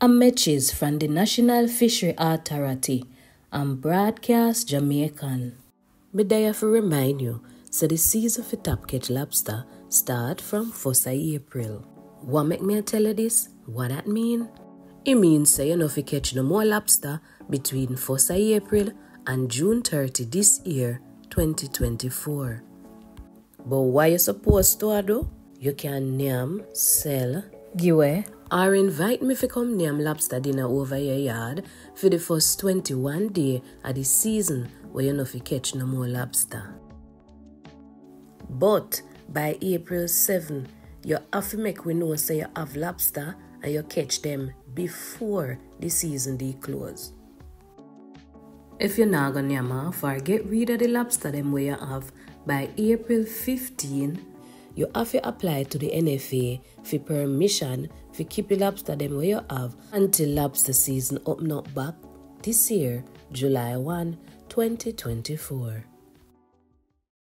A message from the National Fisheries Authority and broadcast Jamaican. Me there for remind you, so the season for top catch lobster start from 1st of April. What make me tell you this? What that mean? It means say you know fi catch no more lobster between 1st of April and June 30 this year, 2024. But what you supposed to do? You can name, sell, give away, or invite me to come name lobster dinner over your yard for the first 21 days of the season where you know fi catch no more lobster. But by April 7, you have to make we know say you have lobster and you catch them before the season they close. If you're not gonna name off or get rid of the lobster them where you have by April 15, you have to apply to the NFA for permission to keep the lobster them where you have until lobster season open up back this year, July 1, 2024.